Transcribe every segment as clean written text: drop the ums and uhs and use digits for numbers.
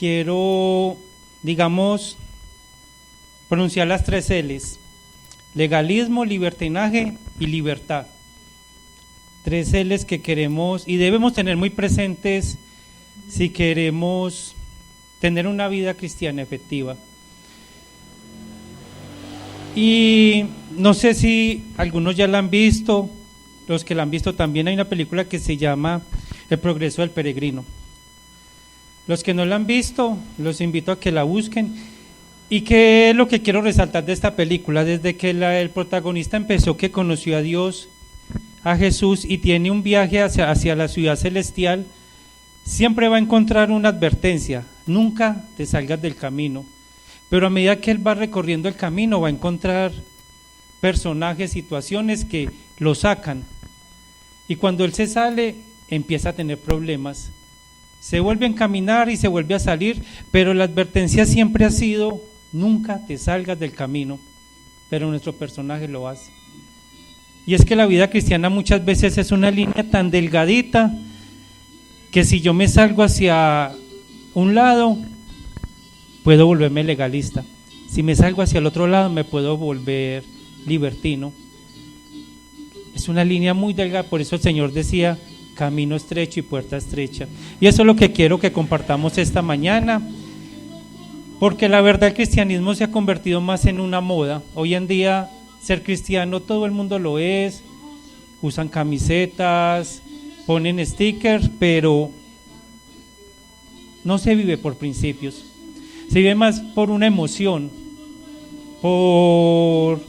quiero, digamos, pronunciar las 3 L's: legalismo, libertinaje y libertad. 3 L's que queremos y debemos tener muy presentes si queremos tener una vida cristiana efectiva. Y no sé si algunos ya la han visto, los que la han visto también, hay una película que se llama El progreso del peregrino. Los que no la han visto, los invito a que la busquen. ¿Y qué es lo que quiero resaltar de esta película? Desde que el protagonista empezó, que conoció a Dios, a Jesús, y tiene un viaje hacia la ciudad celestial, siempre va a encontrar una advertencia: nunca te salgas del camino. Pero a medida que él va recorriendo el camino, va a encontrar personajes, situaciones que lo sacan. Y cuando él se sale, empieza a tener problemas. Se vuelve a encaminar y se vuelve a salir, pero la advertencia siempre ha sido: nunca te salgas del camino. Pero nuestro personaje lo hace. Y es que la vida cristiana muchas veces es una línea tan delgadita que si yo me salgo hacia un lado, puedo volverme legalista. Si me salgo hacia el otro lado, me puedo volver libertino. Es una línea muy delgada, por eso el Señor decía: camino estrecho y puerta estrecha. Y eso es lo que quiero que compartamos esta mañana, porque la verdad el cristianismo se ha convertido más en una moda. Hoy en día ser cristiano todo el mundo lo es, usan camisetas, ponen stickers, pero no se vive por principios, se vive más por una emoción, por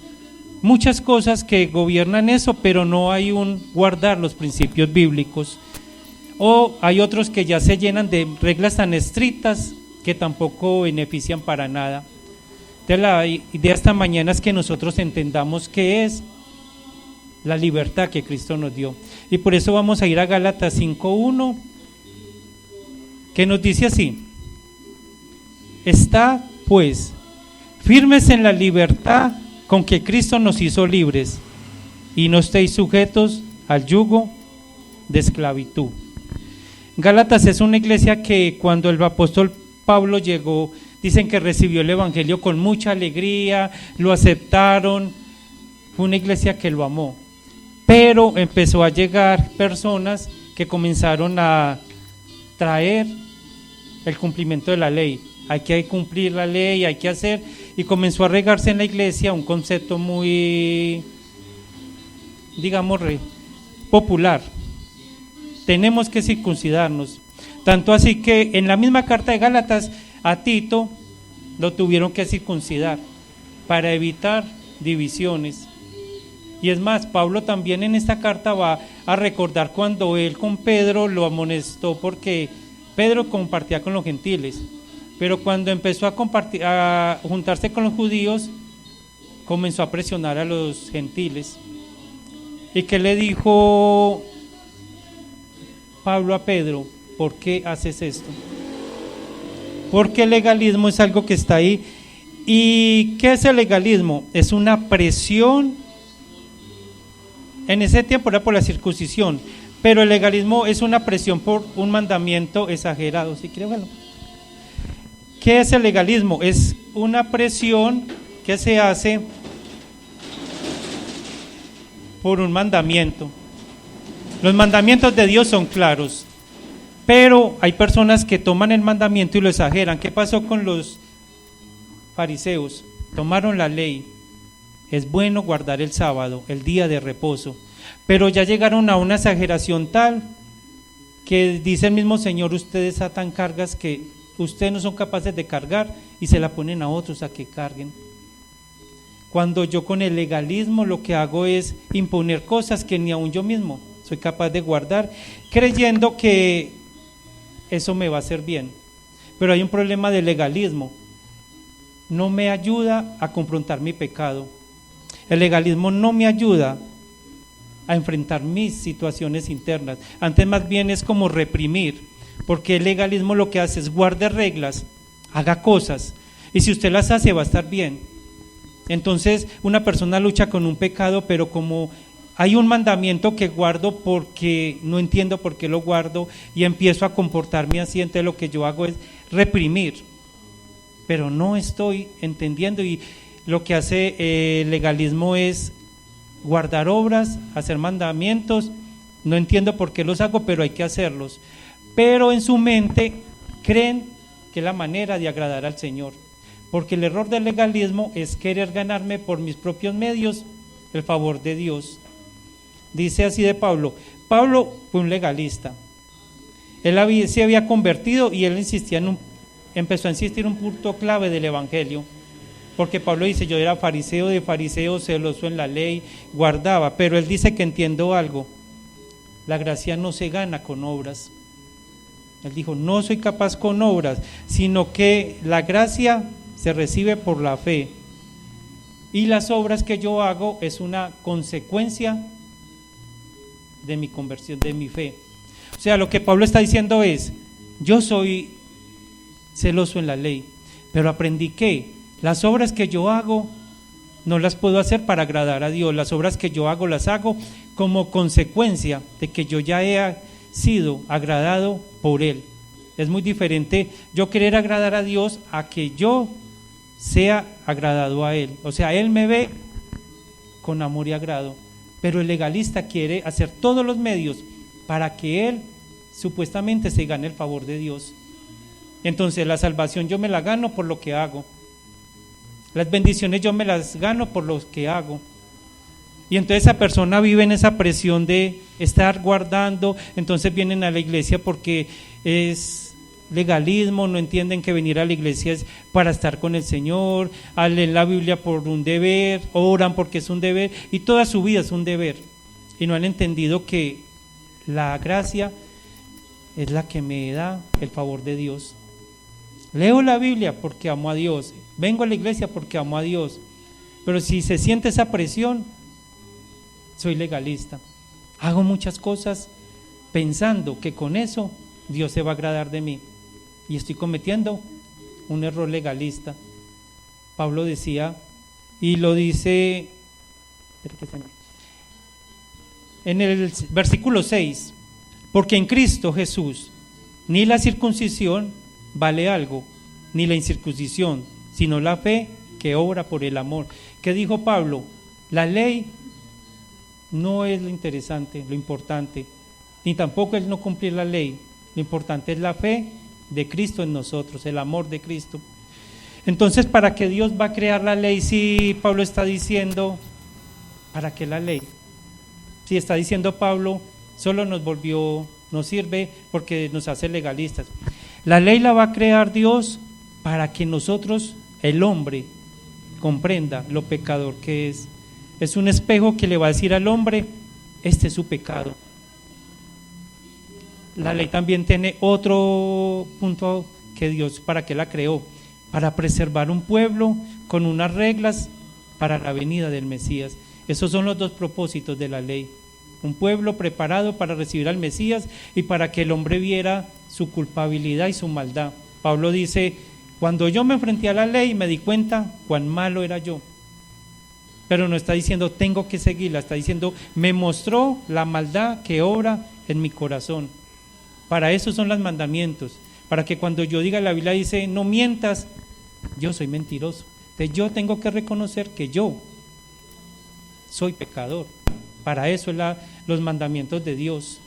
muchas cosas que gobiernan eso, pero no hay un guardar los principios bíblicos. O hay otros que ya se llenan de reglas tan estrictas que tampoco benefician para nada. Entonces la idea esta mañana es que nosotros entendamos qué es la libertad que Cristo nos dio. Y por eso vamos a ir a Gálatas 5:1, que nos dice así: está pues firmes en la libertad con que Cristo nos hizo libres, y no estéis sujetos al yugo de esclavitud. Gálatas es una iglesia que cuando el apóstol Pablo llegó, dicen que recibió el evangelio con mucha alegría, lo aceptaron, fue una iglesia que lo amó, pero empezó a llegar personas que comenzaron a traer el cumplimiento de la ley. Hay que cumplir la ley, hay que hacer, y comenzó a regarse en la iglesia un concepto muy, digamos, popular: tenemos que circuncidarnos. Tanto así que en la misma carta de Gálatas a Tito lo tuvieron que circuncidar para evitar divisiones. Y es más, Pablo también en esta carta va a recordar cuando él con Pedro lo amonestó, porque Pedro compartía con los gentiles, pero cuando empezó a juntarse con los judíos, comenzó a presionar a los gentiles. ¿Y qué le dijo Pablo a Pedro? ¿Por qué haces esto? Porque el legalismo es algo que está ahí. ¿Y qué es el legalismo? Es una presión. En ese tiempo era por la circuncisión, pero el legalismo es una presión por un mandamiento exagerado. ¿Sí quiere verlo? ¿Qué es el legalismo? Es una presión que se hace por un mandamiento. Los mandamientos de Dios son claros, pero hay personas que toman el mandamiento y lo exageran. ¿Qué pasó con los fariseos? Tomaron la ley: es bueno guardar el sábado, el día de reposo, pero ya llegaron a una exageración tal que dice el mismo Señor: ustedes atan cargas que ustedes no son capaces de cargar y se la ponen a otros a que carguen. Cuando yo con el legalismo lo que hago es imponer cosas que ni aun yo mismo soy capaz de guardar, creyendo que eso me va a hacer bien. Pero hay un problema de legalismo: no me ayuda a confrontar mi pecado. El legalismo no me ayuda a enfrentar mis situaciones internas, antes más bien es como reprimir, porque el legalismo lo que hace es guarde reglas, haga cosas, y si usted las hace va a estar bien. Entonces una persona lucha con un pecado, pero como hay un mandamiento que guardo porque no entiendo por qué lo guardo y empiezo a comportarme así, entonces lo que yo hago es reprimir, pero no estoy entendiendo, y lo que hace el legalismo es guardar obras, hacer mandamientos. No entiendo por qué los hago, pero hay que hacerlos. Pero en su mente creen que es la manera de agradar al Señor, porque el error del legalismo es querer ganarme por mis propios medios el favor de Dios. Dice así de Pablo. Pablo fue un legalista. Él se había convertido y él empezó a insistir en un punto clave del evangelio. Porque Pablo dice, yo era fariseo de fariseos, celoso en la ley, guardaba. Pero él dice que entiendo algo. La gracia no se gana con obras. Él dijo, no soy capaz con obras, sino que la gracia se recibe por la fe. Y las obras que yo hago es una consecuencia de mi conversión, de mi fe. O sea, lo que Pablo está diciendo es, yo soy celoso en la ley, pero aprendí que las obras que yo hago no las puedo hacer para agradar a Dios. Las obras que yo hago las hago como consecuencia de que yo ya he sido agradado por Él. Es muy diferente yo querer agradar a Dios a que yo sea agradado a Él. O sea, Él me ve con amor y agrado, pero el legalista quiere hacer todos los medios para que Él supuestamente se gane el favor de Dios. Entonces la salvación yo me la gano por lo que hago. Las bendiciones yo me las gano por lo que hago. Y entonces esa persona vive en esa presión de estar guardando, entonces vienen a la iglesia porque es legalismo, no entienden que venir a la iglesia es para estar con el Señor, leen la Biblia por un deber, oran porque es un deber, y toda su vida es un deber. Y no han entendido que la gracia es la que me da el favor de Dios. Leo la Biblia porque amo a Dios, vengo a la iglesia porque amo a Dios, pero si se siente esa presión, soy legalista. Hago muchas cosas pensando que con eso Dios se va a agradar de mí, y estoy cometiendo un error legalista. Pablo decía, y lo dice en el versículo 6, porque en Cristo Jesús ni la circuncisión vale algo, ni la incircuncisión, sino la fe que obra por el amor. ¿Qué dijo Pablo? La ley no es lo interesante, lo importante, ni tampoco es no cumplir la ley. Lo importante es la fe de Cristo en nosotros, el amor de Cristo. Entonces, ¿para qué Dios va a crear la ley si Pablo está diciendo, ¿para qué la ley? Si está diciendo Pablo, solo nos sirve porque nos hace legalistas. La ley la va a crear Dios para que nosotros, el hombre, comprenda lo pecador que es. Es un espejo que le va a decir al hombre, este es su pecado. La ley también tiene otro punto que Dios, ¿para qué la creó? Para preservar un pueblo con unas reglas para la venida del Mesías. Esos son los dos propósitos de la ley. Un pueblo preparado para recibir al Mesías y para que el hombre viera su culpabilidad y su maldad. Pablo dice, cuando yo me enfrenté a la ley me di cuenta cuán malo era yo. Pero no está diciendo tengo que seguirla, está diciendo me mostró la maldad que obra en mi corazón. Para eso son los mandamientos, para que cuando yo diga, la Biblia dice no mientas, yo soy mentiroso. Entonces yo tengo que reconocer que yo soy pecador. Para eso los mandamientos de Dios,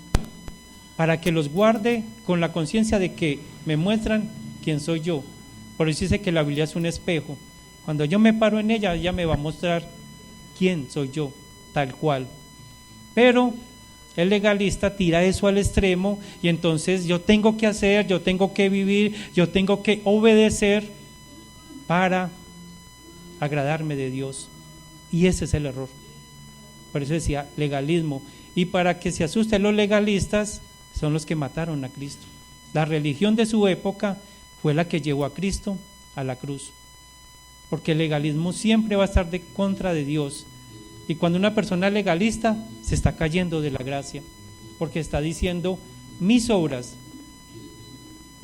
para que los guarde con la conciencia de que me muestran quién soy yo. Por eso dice que la Biblia es un espejo. Cuando yo me paro en ella, ella me va a mostrar quién soy yo, tal cual. Pero el legalista tira eso al extremo y entonces yo tengo que hacer, yo tengo que vivir, yo tengo que obedecer para agradarme de Dios. Y ese es el error. Por eso decía legalismo. Y para que se asusten los legalistas, son los que mataron a Cristo. La religión de su época fue la que llevó a Cristo a la cruz. Porque el legalismo siempre va a estar de contra de Dios. Y cuando una persona es legalista, se está cayendo de la gracia. Porque está diciendo, mis obras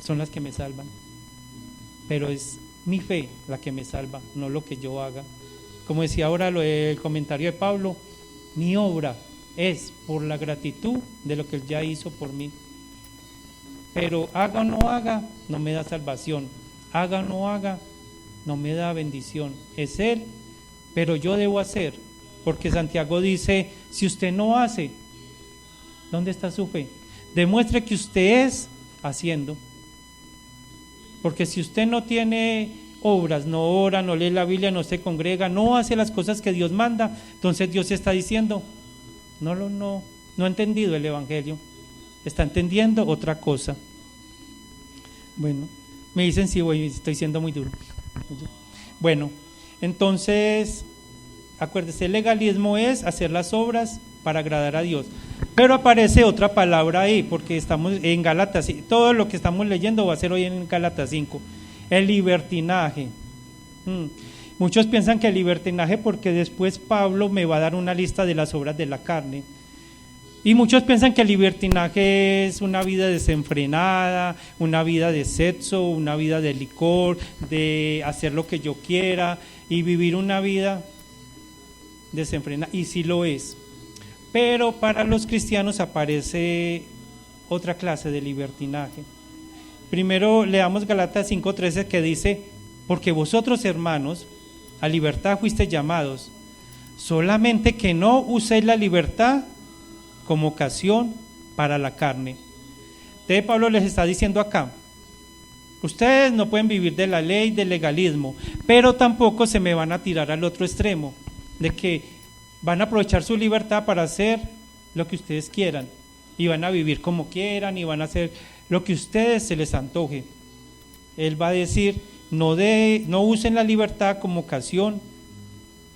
son las que me salvan. Pero es mi fe la que me salva, no lo que yo haga. Como decía ahora el comentario de Pablo, mi obra es por la gratitud de lo que Él ya hizo por mí. pero haga o no haga, no me da salvación. Haga o no haga, no me da bendición. Es Él, pero yo debo hacer, porque Santiago dice, si usted no hace, ¿dónde está su fe? Demuestre que usted es haciendo. Porque si usted no tiene obras, no ora, no lee la Biblia, no se congrega, no hace las cosas que Dios manda, entonces Dios está diciendo, no ha entendido el Evangelio, está entendiendo otra cosa. Bueno, me dicen si estoy siendo muy duro. Bueno, entonces, acuérdese, el legalismo es hacer las obras para agradar a Dios. Pero aparece otra palabra ahí, porque estamos en Gálatas, todo lo que estamos leyendo va a ser hoy en Gálatas 5, el libertinaje. Muchos piensan que el libertinaje, porque después Pablo me va a dar una lista de las obras de la carne. Y muchos piensan que el libertinaje es una vida desenfrenada, una vida de sexo, una vida de licor, de hacer lo que yo quiera y vivir una vida desenfrenada. Y sí lo es. Pero para los cristianos aparece otra clase de libertinaje. Primero leamos Gálatas 5:13 que dice, porque vosotros hermanos, a libertad fuisteis llamados, solamente que no uséis la libertad como ocasión para la carne. Entonces Pablo les está diciendo acá, ustedes no pueden vivir de la ley, del legalismo, pero tampoco se me van a tirar al otro extremo, de que van a aprovechar su libertad para hacer lo que ustedes quieran, y van a vivir como quieran, y van a hacer lo que a ustedes se les antoje. Él va a decir, no usen la libertad como ocasión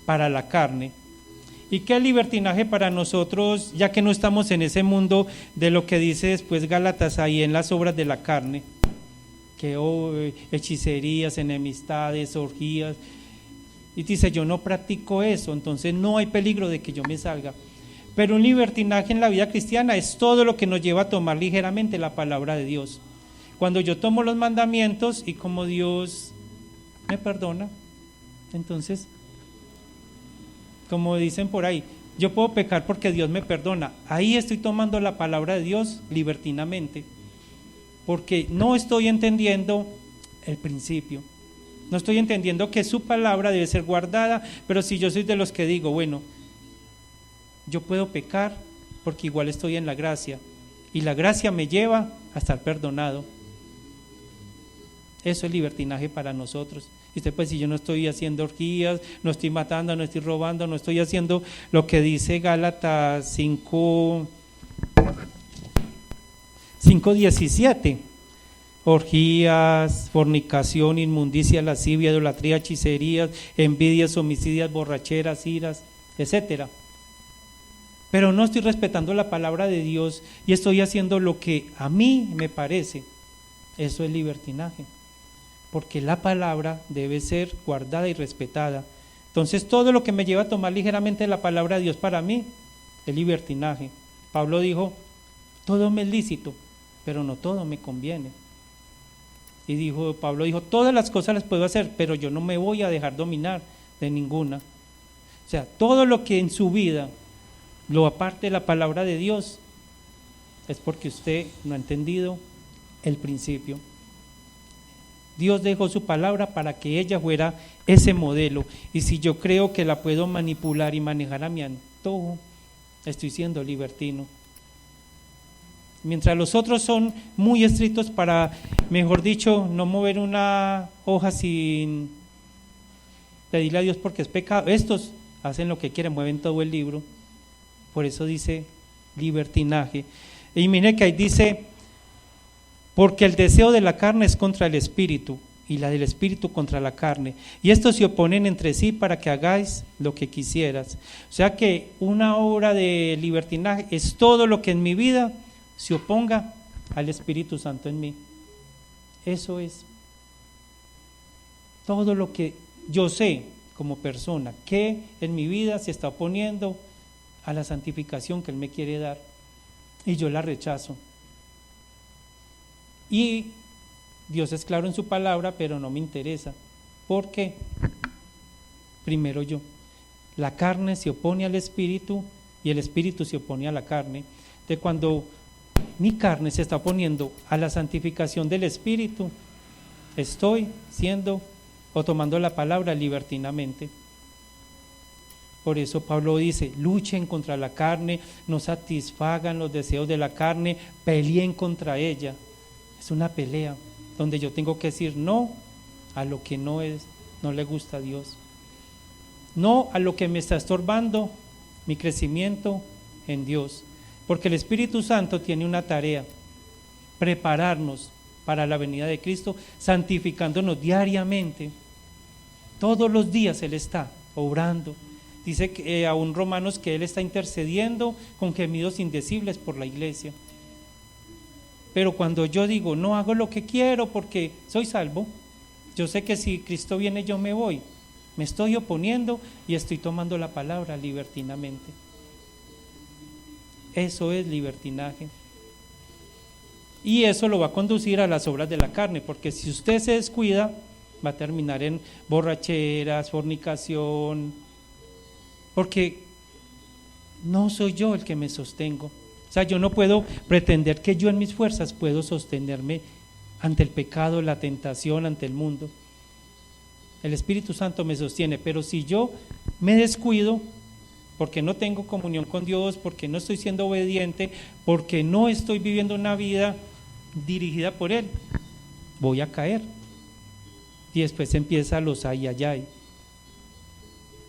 para la carne. ¿Y qué libertinaje para nosotros, ya que no estamos en ese mundo de lo que dice después Gálatas ahí en las obras de la carne? Que hechicerías, enemistades, orgías. Y dice, yo no practico eso, entonces no hay peligro de que yo me salga. Pero un libertinaje en la vida cristiana es todo lo que nos lleva a tomar ligeramente la palabra de Dios. Cuando yo tomo los mandamientos y como Dios me perdona, entonces, como dicen por ahí, yo puedo pecar porque Dios me perdona. Ahí estoy tomando la palabra de Dios libertinamente, porque no estoy entendiendo el principio. No estoy entendiendo que su palabra debe ser guardada, pero si yo soy de los que digo, bueno, yo puedo pecar porque igual estoy en la gracia, y la gracia me lleva a estar perdonado. Eso es libertinaje para nosotros. Y usted pues, si yo no estoy haciendo orgías, no estoy matando, no estoy robando, no estoy haciendo lo que dice Gálatas 5:17, orgías, fornicación, inmundicia, lascivia, idolatría, hechicerías, envidias, homicidios, borracheras, iras, etcétera. Pero no estoy respetando la palabra de Dios y estoy haciendo lo que a mí me parece. Eso es libertinaje, porque la palabra debe ser guardada y respetada. Entonces todo lo que me lleva a tomar ligeramente la palabra de Dios para mí es libertinaje. Pablo dijo, todo me es lícito, pero no todo me conviene. Y Pablo dijo, todas las cosas las puedo hacer, pero yo no me voy a dejar dominar de ninguna. O sea, todo lo que en su vida lo aparte de la palabra de Dios es porque usted no ha entendido el principio. Dios dejó su palabra para que ella fuera ese modelo, y si yo creo que la puedo manipular y manejar a mi antojo, estoy siendo libertino. Mientras los otros son muy estrictos para, mejor dicho, no mover una hoja sin pedirle a Dios porque es pecado, estos hacen lo que quieren, mueven todo el libro. Por eso dice libertinaje. Y mire que ahí dice, porque el deseo de la carne es contra el espíritu, y la del espíritu contra la carne, y estos se oponen entre sí para que hagáis lo que quisieras. O sea que una obra de libertinaje es todo lo que en mi vida se oponga al Espíritu Santo en mí. Eso es todo lo que yo sé como persona, que en mi vida se está oponiendo a la santificación que Él me quiere dar, y yo la rechazo. Y Dios es claro en su palabra, pero no me interesa. ¿Por qué? Primero yo. La carne se opone al espíritu y el espíritu se opone a la carne. De cuando mi carne se está oponiendo a la santificación del Espíritu, estoy siendo o tomando la palabra libertinamente. Por eso Pablo dice, luchen contra la carne, no satisfagan los deseos de la carne, peleen contra ella. Es una pelea donde yo tengo que decir no a lo que no le gusta a Dios. No a lo que me está estorbando mi crecimiento en Dios. Porque el Espíritu Santo tiene una tarea, prepararnos para la venida de Cristo, santificándonos diariamente. Todos los días Él está obrando. Dice que aún Romanos que Él está intercediendo con gemidos indecibles por la iglesia. Pero cuando yo digo, no hago lo que quiero porque soy salvo, yo sé que si Cristo viene yo me voy. Me estoy oponiendo y estoy tomando la palabra libertinamente. Eso es libertinaje. Y eso lo va a conducir a las obras de la carne, porque si usted se descuida, va a terminar en borracheras, fornicación, porque no soy yo el que me sostengo. O sea, yo no puedo pretender que yo en mis fuerzas puedo sostenerme ante el pecado, la tentación, ante el mundo. El Espíritu Santo me sostiene, pero si yo me descuido, porque no tengo comunión con Dios, porque no estoy siendo obediente, porque no estoy viviendo una vida dirigida por Él, voy a caer. Y después empieza los ay, ay, ay.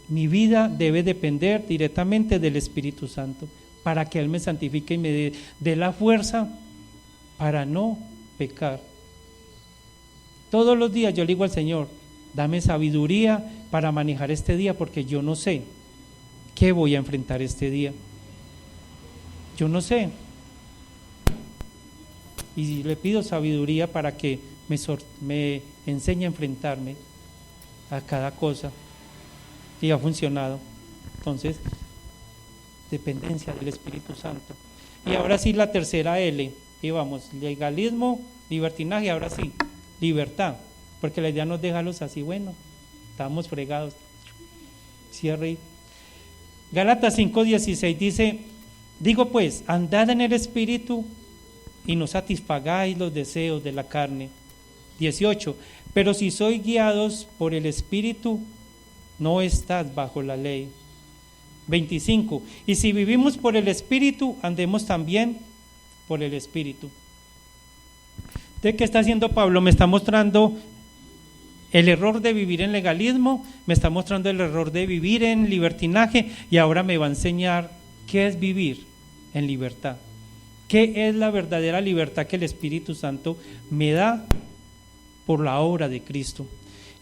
Mi vida debe depender directamente del Espíritu Santo para que Él me santifique y me dé la fuerza para no pecar. Todos los días yo le digo al Señor, dame sabiduría para manejar este día porque yo no sé qué voy a enfrentar este día. Yo no sé. Y le pido sabiduría para que me enseñe a enfrentarme a cada cosa. Y ha funcionado. Entonces, dependencia del Espíritu Santo. Y ahora sí la tercera L, y vamos, legalismo, libertinaje, ahora sí, libertad, porque la idea no es dejarlos así, bueno, estamos fregados. Cierre. Gálatas 5:16 dice, digo pues, andad en el Espíritu y no satisfagáis los deseos de la carne. 18, pero si sois guiados por el Espíritu, no estás bajo la ley. 25, y si vivimos por el Espíritu, andemos también por el Espíritu. ¿De qué está haciendo Pablo? Me está mostrando el error de vivir en legalismo, me está mostrando el error de vivir en libertinaje y ahora me va a enseñar qué es vivir en libertad. ¿Qué es la verdadera libertad que el Espíritu Santo me da por la obra de Cristo?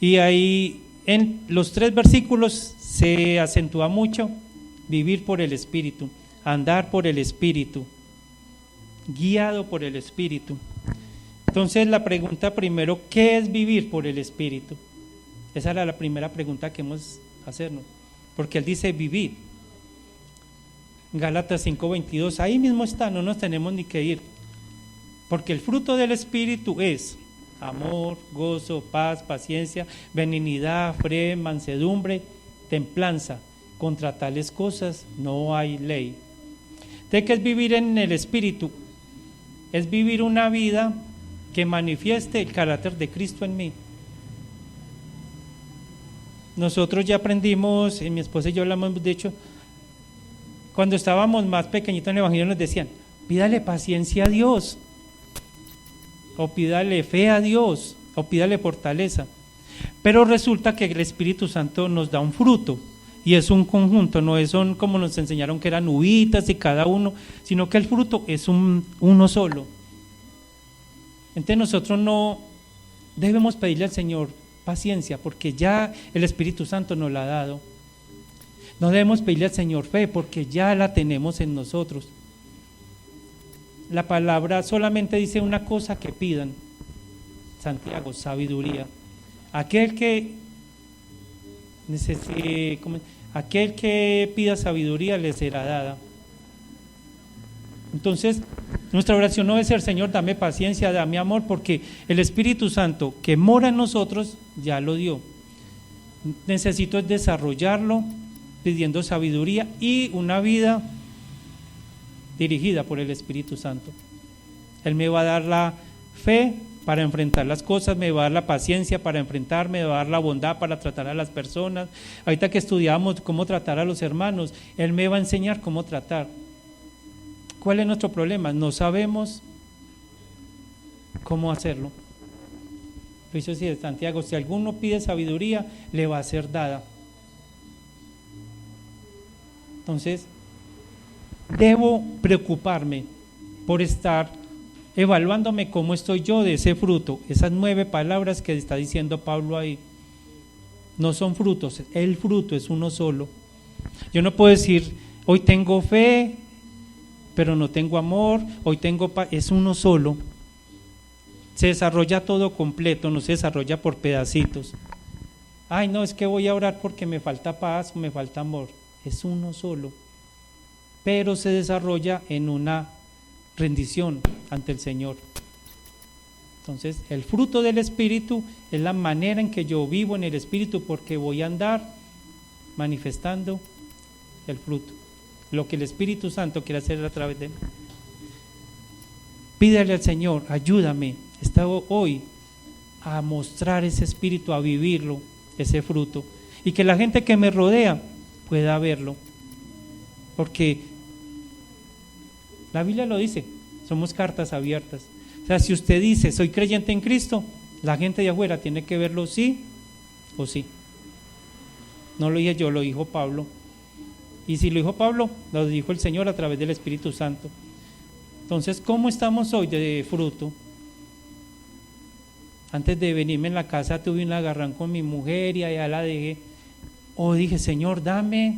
Y ahí en los 3 versículos se acentúa mucho vivir por el Espíritu, andar por el Espíritu, guiado por el Espíritu. Entonces la pregunta primero, ¿qué es vivir por el Espíritu? Esa era la primera pregunta que hemos hacernos, porque él dice vivir. Gálatas 5:22, ahí mismo está, no nos tenemos ni que ir, porque el fruto del Espíritu es amor, gozo, paz, paciencia, benignidad, fe, mansedumbre, templanza. Contra tales cosas no hay ley. ¿De qué es vivir en el Espíritu? Es vivir una vida que manifieste el carácter de Cristo en mí. Nosotros ya aprendimos, mi esposa y yo lo hemos dicho, cuando estábamos más pequeñitos en el Evangelio nos decían, pídale paciencia a Dios, o pídale fe a Dios, o pídale fortaleza. Pero resulta que el Espíritu Santo nos da un fruto, y es un conjunto, no son como nos enseñaron que eran uvitas y cada uno, sino que el fruto es uno solo. Entonces nosotros no debemos pedirle al Señor paciencia, porque ya el Espíritu Santo nos la ha dado. No debemos pedirle al Señor fe, porque ya la tenemos en nosotros. La palabra solamente dice una cosa que pidan. Santiago, sabiduría. Aquel que pida sabiduría le será dada. Entonces, nuestra oración no debe ser, Señor, dame paciencia, dame amor, porque el Espíritu Santo que mora en nosotros ya lo dio. Necesito desarrollarlo pidiendo sabiduría y una vida dirigida por el Espíritu Santo. Él me va a dar la fe para enfrentar las cosas, me va a dar la paciencia para enfrentarme, me va a dar la bondad para tratar a las personas. Ahorita que estudiamos cómo tratar a los hermanos, Él me va a enseñar cómo tratar. ¿Cuál es nuestro problema? No sabemos cómo hacerlo. Por eso sí, de Santiago, si alguno pide sabiduría, le va a ser dada. Entonces, debo preocuparme por estar evaluándome cómo estoy yo de ese fruto. Esas 9 palabras que está diciendo Pablo ahí no son frutos, el fruto es uno solo. Yo no puedo decir, hoy tengo fe, pero no tengo amor, hoy tengo paz. Es uno solo. Se desarrolla todo completo, no se desarrolla por pedacitos. Ay, no, es que voy a orar porque me falta paz o me falta amor. Es uno solo, pero se desarrolla en una rendición ante el Señor. Entonces, el fruto del Espíritu es la manera en que yo vivo en el Espíritu, porque voy a andar manifestando el fruto, lo que el Espíritu Santo quiere hacer a través de mí. Pídele al Señor, ayúdame, estado hoy a mostrar ese Espíritu, a vivirlo, ese fruto, y que la gente que me rodea pueda verlo, porque la Biblia lo dice, somos cartas abiertas. O sea, si usted dice, soy creyente en Cristo, la gente de afuera tiene que verlo sí o sí. No lo dije yo, lo dijo Pablo. Y si lo dijo Pablo, lo dijo el Señor a través del Espíritu Santo. Entonces, ¿cómo estamos hoy de fruto? Antes de venirme en la casa tuve un agarrón con mi mujer y allá la dejé. Dije, Señor, dame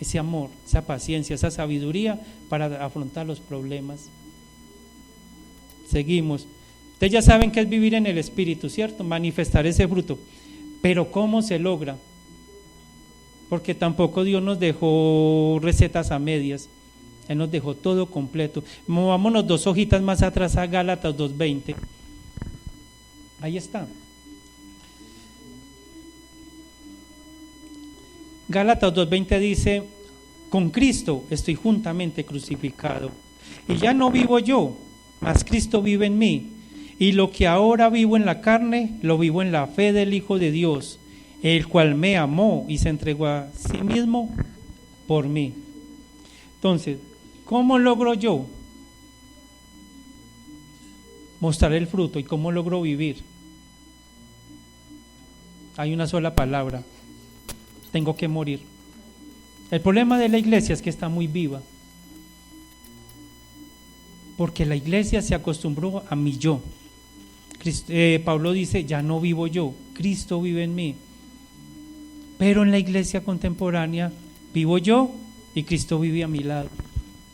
ese amor, esa paciencia, esa sabiduría para afrontar los problemas. Seguimos. Ustedes ya saben qué es vivir en el Espíritu, ¿cierto? Manifestar ese fruto. Pero ¿cómo se logra? Porque tampoco Dios nos dejó recetas a medias. Él nos dejó todo completo. Movámonos 2 hojitas más atrás a Gálatas 2:20. Ahí está. Gálatas 2:20 dice, con Cristo estoy juntamente crucificado, y ya no vivo yo, mas Cristo vive en mí, y lo que ahora vivo en la carne, lo vivo en la fe del Hijo de Dios, el cual me amó y se entregó a sí mismo por mí. Entonces, ¿cómo logro yo mostrar el fruto y cómo logro vivir? Hay una sola palabra: tengo que morir. El problema de la iglesia es que está muy viva, porque la iglesia se acostumbró a mi yo. Pablo dice, ya no vivo yo, Cristo vive en mí. Pero en la iglesia contemporánea vivo yo y Cristo vive a mi lado.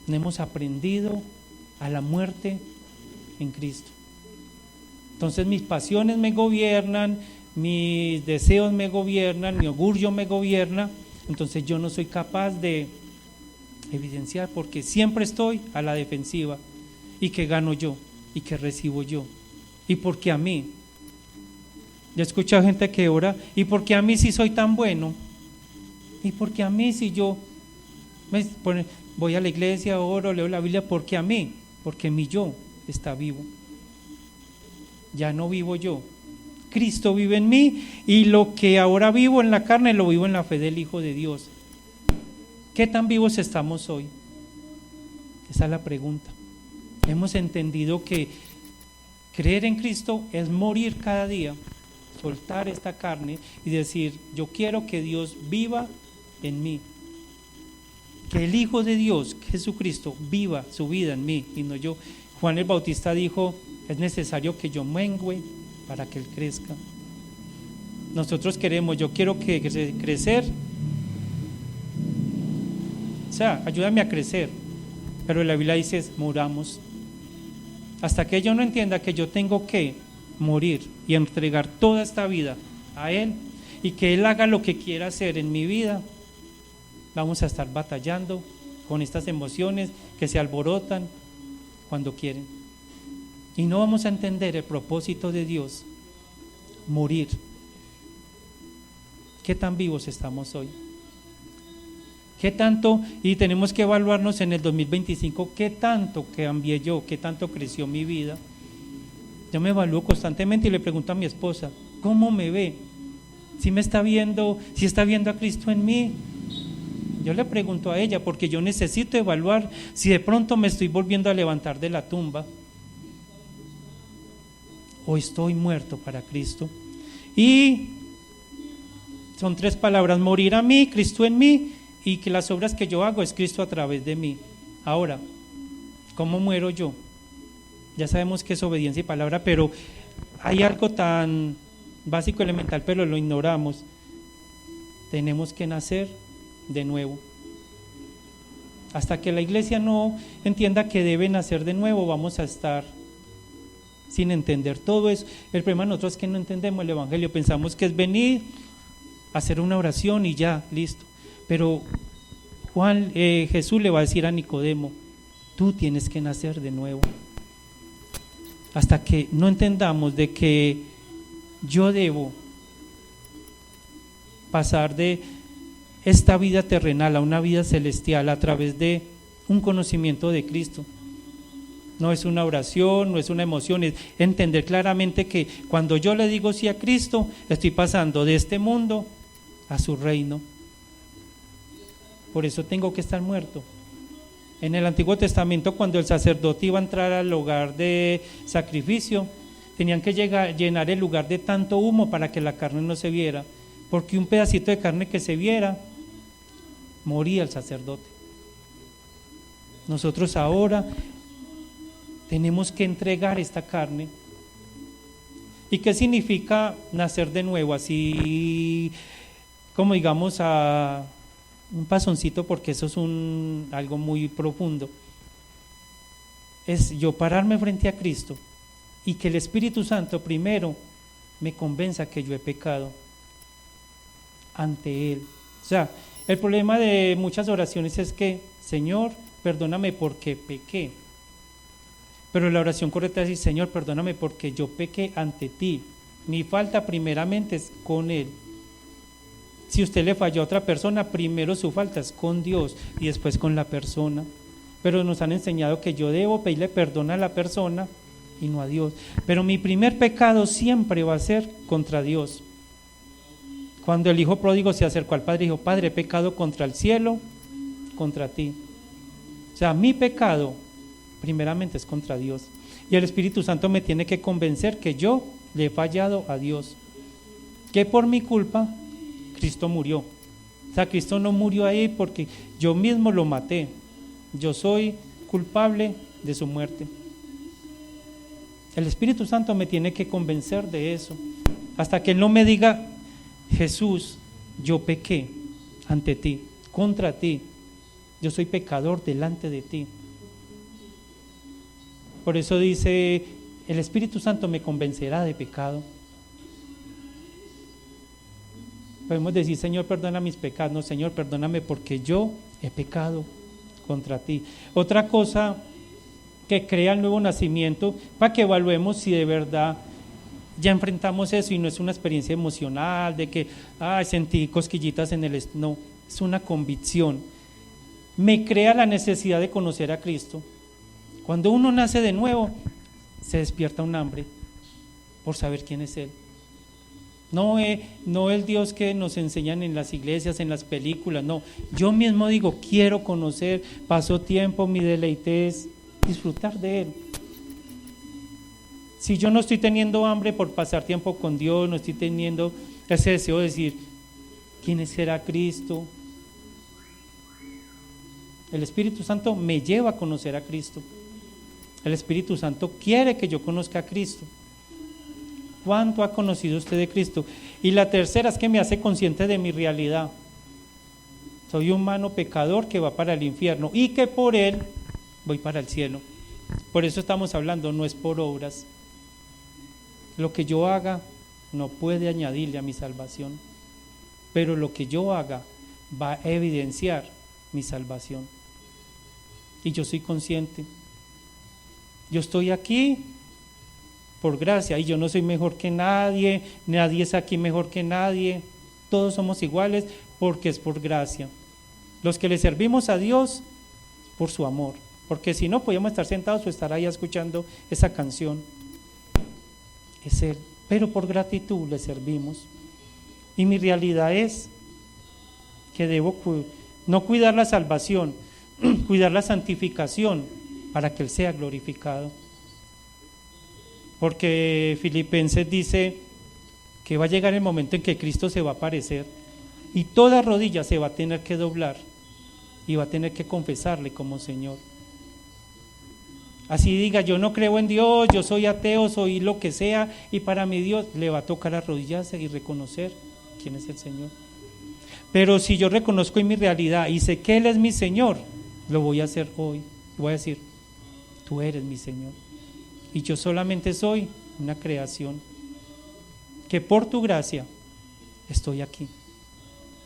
No hemos aprendido a la muerte en Cristo. Entonces mis pasiones me gobiernan, mis deseos me gobiernan, mi orgullo me gobierna. Entonces yo no soy capaz de evidenciar, porque siempre estoy a la defensiva. ¿Y que gano yo? ¿Y que recibo yo? ¿Y por qué a mí? Yo he escuchado gente que ora, ¿y por qué a mí si soy tan bueno? ¿Y por qué a mí si yo voy a la iglesia, oro, leo la Biblia? ¿Por qué a mí? Porque mi yo está vivo. Ya no vivo yo, Cristo vive en mí, y lo que ahora vivo en la carne lo vivo en la fe del Hijo de Dios. ¿Qué tan vivos estamos hoy? Esa es la pregunta. Hemos entendido que creer en Cristo es morir cada día, soltar esta carne y decir, yo quiero que Dios viva en mí, que el Hijo de Dios, Jesucristo, viva su vida en mí y no yo. Juan el Bautista dijo, es necesario que yo mengüe para que Él crezca. Nosotros queremos, yo quiero crecer, o sea, ayúdame a crecer, pero la Biblia dice, muramos. Hasta que yo no entienda que yo tengo que morir y entregar toda esta vida a Él, y que Él haga lo que quiera hacer en mi vida, vamos a estar batallando con estas emociones que se alborotan cuando quieren. Y no vamos a entender el propósito de Dios, morir. ¿Qué tan vivos estamos hoy? ¿Qué tanto? Y tenemos que evaluarnos en el 2025, ¿qué tanto cambié yo? ¿Qué tanto creció mi vida? Yo me evalúo constantemente y le pregunto a mi esposa, ¿cómo me ve? ¿Si me está viendo, si está viendo a Cristo en mí? Yo le pregunto a ella porque yo necesito evaluar si de pronto me estoy volviendo a levantar de la tumba o estoy muerto para Cristo. Y son 3 palabras: morir a mí, Cristo en mí, y que las obras que yo hago es Cristo a través de mí. Ahora, ¿cómo muero yo? Ya sabemos que es obediencia y palabra, pero hay algo tan básico, elemental, pero lo ignoramos. Tenemos que nacer de nuevo. Hasta que la iglesia no entienda que debe nacer de nuevo, vamos a estar sin entender todo eso. El problema de nosotros es que no entendemos el evangelio, pensamos que es venir, hacer una oración y ya, listo. Pero Jesús le va a decir a Nicodemo, tú tienes que nacer de nuevo. Hasta que no entendamos de que yo debo pasar de esta vida terrenal a una vida celestial a través de un conocimiento de Cristo. No es una oración, no es una emoción, es entender claramente que cuando yo le digo sí a Cristo, estoy pasando de este mundo a su reino. Por eso tengo que estar muerto. En el Antiguo Testamento, cuando el sacerdote iba a entrar al lugar de sacrificio, tenían que llenar el lugar de tanto humo para que la carne no se viera, porque un pedacito de carne que se viera, moría el sacerdote. Nosotros ahora tenemos que entregar esta carne. ¿Y qué significa nacer de nuevo? Así como digamos a un pasoncito, porque eso es algo muy profundo. Es yo pararme frente a Cristo y que el Espíritu Santo primero me convenza que yo he pecado ante Él. O sea, el problema de muchas oraciones es que, Señor, perdóname porque pequé. Pero la oración correcta es decir, Señor, perdóname porque yo pequé ante ti. Mi falta primeramente es con Él. Si usted le falló a otra persona, primero su falta es con Dios y después con la persona. Pero nos han enseñado que yo debo pedirle perdón a la persona y no a Dios. Pero mi primer pecado siempre va a ser contra Dios. Cuando el hijo pródigo se acercó al padre y dijo, Padre, he pecado contra el cielo, contra ti. O sea, mi pecado primeramente es contra Dios. Y el Espíritu Santo me tiene que convencer que yo le he fallado a Dios. Que por mi culpa Cristo murió. O sea, Cristo no murió ahí porque yo mismo lo maté. Yo soy culpable de su muerte. El Espíritu Santo me tiene que convencer de eso. Hasta que Él no me diga, Jesús, yo pequé ante ti, contra ti. Yo soy pecador delante de ti. Por eso dice, el Espíritu Santo me convencerá de pecado. Podemos decir, Señor, perdona mis pecados. No, Señor, perdóname porque yo he pecado contra ti. Otra cosa que crea el nuevo nacimiento, para que evaluemos si de verdad ya enfrentamos eso y no es una experiencia emocional de que sentí cosquillitas en el no, es una convicción. Me crea la necesidad de conocer a Cristo. Cuando uno nace de nuevo, se despierta un hambre por saber quién es Él. No el Dios que nos enseñan en las iglesias, en las películas, no. Yo mismo digo, quiero conocer, paso tiempo, mi deleite es disfrutar de Él. Si yo no estoy teniendo hambre por pasar tiempo con Dios, no estoy teniendo ese deseo de decir, ¿quién será Cristo? El Espíritu Santo me lleva a conocer a Cristo. El Espíritu Santo quiere que yo conozca a Cristo. ¿Cuánto ha conocido usted de Cristo? Y la tercera es que me hace consciente de mi realidad. Soy un humano pecador que va para el infierno y que por Él voy para el cielo. Por eso estamos hablando, no es por obras. Lo que yo haga no puede añadirle a mi salvación, pero lo que yo haga va a evidenciar mi salvación. Y yo soy consciente. Yo estoy aquí por gracia y yo no soy mejor que nadie, nadie es aquí mejor que nadie, todos somos iguales porque es por gracia. los que le servimos a Dios por su amor, porque si no podíamos estar sentados o estar ahí escuchando esa canción. Es Él, pero por gratitud le servimos. Y mi realidad es que debo no cuidar la salvación, cuidar la santificación para que Él sea glorificado. Porque Filipenses dice que va a llegar el momento en que Cristo se va a aparecer y toda rodilla se va a tener que doblar y va a tener que confesarle como Señor. Así diga, yo no creo en Dios, yo soy ateo, soy lo que sea, y para mi Dios le va a tocar arrodillarse y reconocer quién es el Señor. Pero si yo reconozco en mi realidad y sé que Él es mi Señor, lo voy a hacer hoy. Voy a decir, tú eres mi Señor. Y yo solamente soy una creación, que por tu gracia estoy aquí,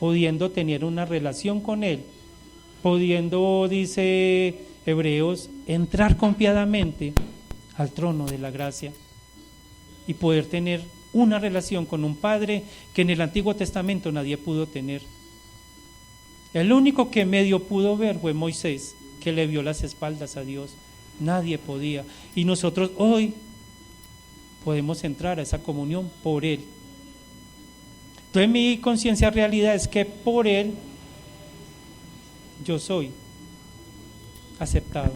pudiendo tener una relación con Él, pudiendo, dice Hebreos, entrar confiadamente al trono de la gracia y poder tener una relación con un Padre que en el Antiguo Testamento nadie pudo tener. El único que medio pudo ver fue Moisés, que le vio las espaldas a Dios. Nadie podía. Y nosotros hoy podemos entrar a esa comunión por Él. Entonces mi conciencia realidad es que por Él yo soy aceptado.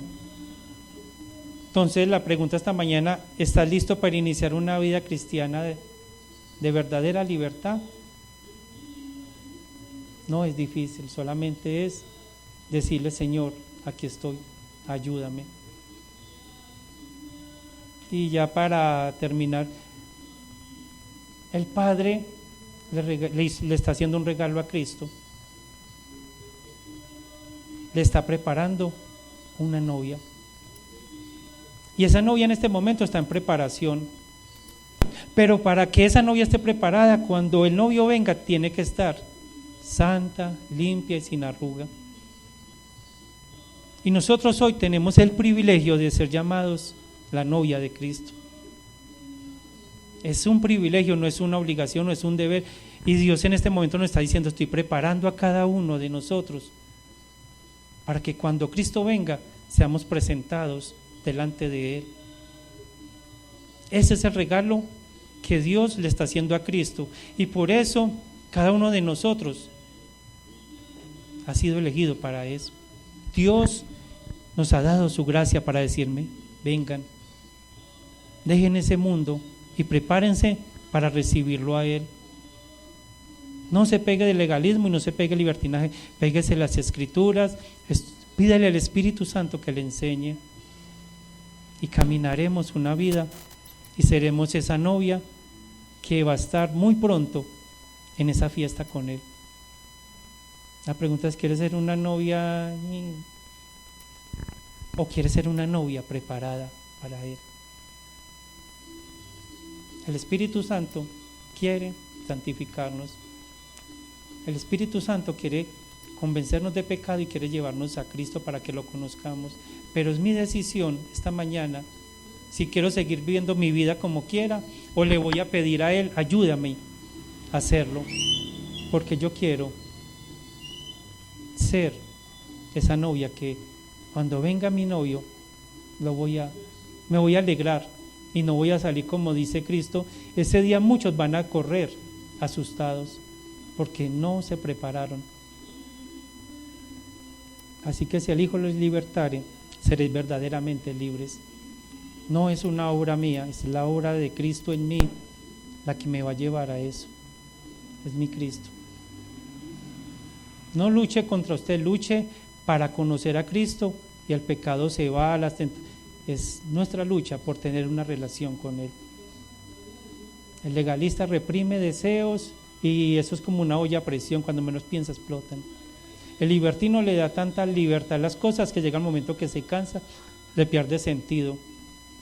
Entonces la pregunta esta mañana, ¿estás listo para iniciar una vida cristiana de verdadera libertad? No es difícil, solamente es decirle, Señor, aquí estoy, ayúdame. Y ya para terminar, el Padre le está haciendo un regalo a Cristo, le está preparando una novia. Y esa novia en este momento está en preparación. Pero para que esa novia esté preparada, cuando el novio venga, tiene que estar santa, limpia y sin arruga. Y nosotros hoy tenemos el privilegio de ser llamados la novia de Cristo. Es un privilegio, no es una obligación, no es un deber. Y Dios en este momento nos está diciendo, estoy preparando a cada uno de nosotros para que cuando Cristo venga, seamos presentados delante de Él. Ese es el regalo que Dios le está haciendo a Cristo, y por eso cada uno de nosotros ha sido elegido para eso. Dios nos ha dado su gracia para decirme, vengan, dejen ese mundo y prepárense para recibirlo a Él. No se pegue del legalismo y no se pegue del libertinaje, péguese las Escrituras, pídale al Espíritu Santo que le enseñe, y caminaremos una vida y seremos esa novia que va a estar muy pronto en esa fiesta con Él. La pregunta es, ¿quieres ser una novia o quieres ser una novia preparada para Él? El Espíritu Santo quiere santificarnos. El Espíritu Santo quiere convencernos de pecado y quiere llevarnos a Cristo para que lo conozcamos. Pero es mi decisión esta mañana si quiero seguir viviendo mi vida como quiera o le voy a pedir a Él, ayúdame a hacerlo, porque yo quiero ser esa novia que cuando venga mi novio me voy a alegrar y no voy a salir como dice Cristo. Ese día muchos van a correr asustados porque no se prepararon. Así que si el Hijo los libertare, seréis verdaderamente libres. No es una obra mía, es la obra de Cristo en mí la que me va a llevar a eso. Es mi Cristo. No luche contra usted, luche para conocer a Cristo, y el pecado se va a las tentaciones. Es nuestra lucha por tener una relación con Él. El legalista reprime deseos y eso es como una olla a presión, cuando menos piensa explotan. El libertino le da tanta libertad a las cosas que llega el momento que se cansa, le pierde sentido.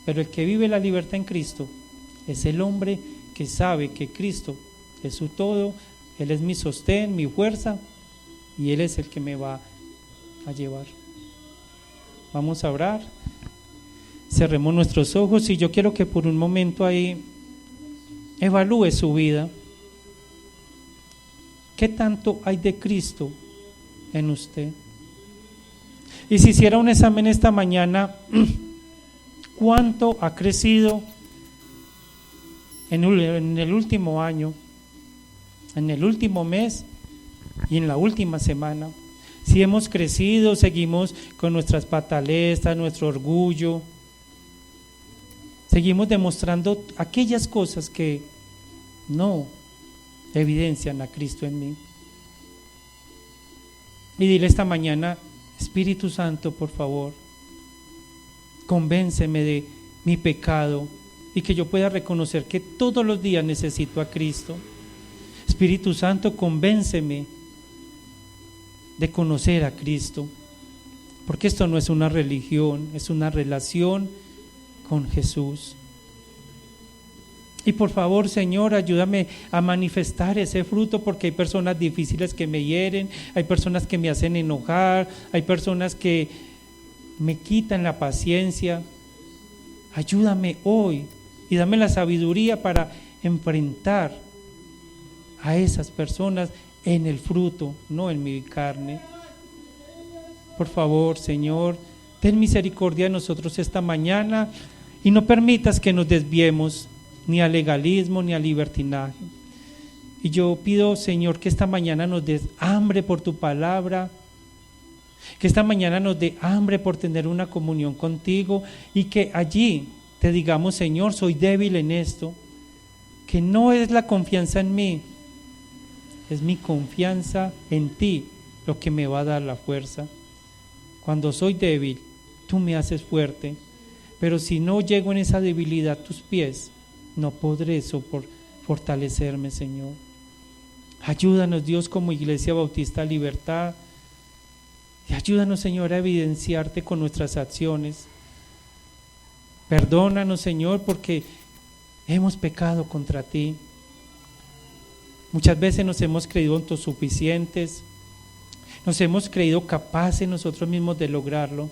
Pero el que vive la libertad en Cristo es el hombre que sabe que Cristo es su todo, Él es mi sostén, mi fuerza, y Él es el que me va a llevar. Vamos a orar, cerremos nuestros ojos y yo quiero que por un momento ahí evalúe su vida. ¿Qué tanto hay de Cristo en usted. Y si hiciera un examen esta mañana, ¿cuánto ha crecido en el último año, en el último mes y en la última semana? Si hemos crecido, seguimos con nuestras pataletas, nuestro orgullo, seguimos demostrando aquellas cosas que no evidencian a Cristo en mí. Y dile esta mañana: Espíritu Santo, por favor, convénceme de mi pecado y que yo pueda reconocer que todos los días necesito a Cristo. Espíritu Santo, convénceme de conocer a Cristo, porque esto no es una religión, es una relación con Jesús. Y por favor, Señor, ayúdame a manifestar ese fruto, porque hay personas difíciles que me hieren, hay personas que me hacen enojar, hay personas que me quitan la paciencia. Ayúdame hoy y dame la sabiduría para enfrentar a esas personas en el fruto, no en mi carne. Por favor, Señor, ten misericordia de nosotros esta mañana y no permitas que nos desviemos ni al legalismo ni al libertinaje. Y yo pido, Señor, que esta mañana nos des hambre por tu palabra, que esta mañana nos dé hambre por tener una comunión contigo y que allí te digamos: Señor, soy débil en esto, que no es la confianza en mí, es mi confianza en ti lo que me va a dar la fuerza. Cuando soy débil, tú me haces fuerte, pero si no llego en esa debilidad a tus pies, no podré fortalecerme, Señor. Ayúdanos, Dios, como Iglesia Bautista Libertad, y ayúdanos, Señor, a evidenciarte con nuestras acciones. Perdónanos, Señor, porque hemos pecado contra ti. Muchas veces nos hemos creído autosuficientes, nos hemos creído capaces nosotros mismos de lograrlo,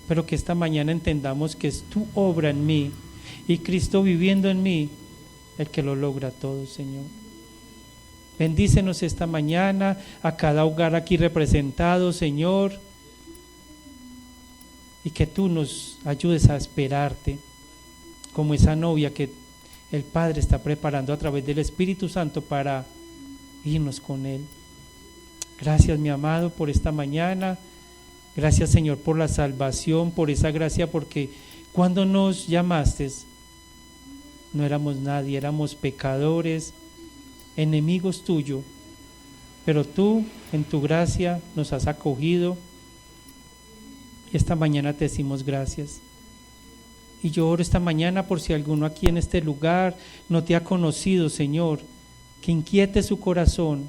pero que esta mañana entendamos que es tu obra en mí y Cristo viviendo en mí el que lo logra todo, Señor. Bendícenos esta mañana a cada hogar aquí representado, Señor, y que tú nos ayudes a esperarte como esa novia que el Padre está preparando a través del Espíritu Santo para irnos con Él. Gracias, mi amado, por esta mañana. Gracias, Señor, por la salvación, por esa gracia, porque cuando nos llamaste no éramos nadie, éramos pecadores, enemigos tuyos, pero tú en tu gracia nos has acogido y esta mañana te decimos gracias. Y yo oro esta mañana por si alguno aquí en este lugar no te ha conocido, Señor, que inquiete su corazón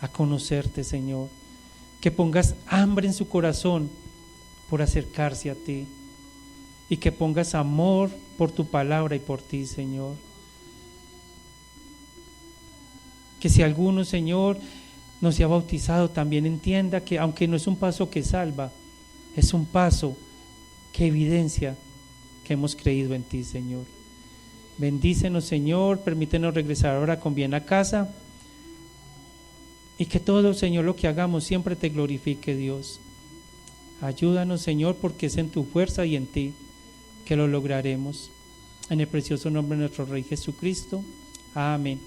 a conocerte, Señor, que pongas hambre en su corazón por acercarse a ti y que pongas amor por tu palabra y por ti, Señor. Que si alguno, Señor, no se ha bautizado, también entienda que aunque no es un paso que salva, es un paso que evidencia que hemos creído en ti, Señor. Bendícenos, Señor, permítenos regresar ahora con bien a casa y que todo, Señor, lo que hagamos siempre te glorifique, Dios. Ayúdanos, Señor, porque es en tu fuerza y en ti que lo lograremos. En el precioso nombre de nuestro Rey Jesucristo. Amén.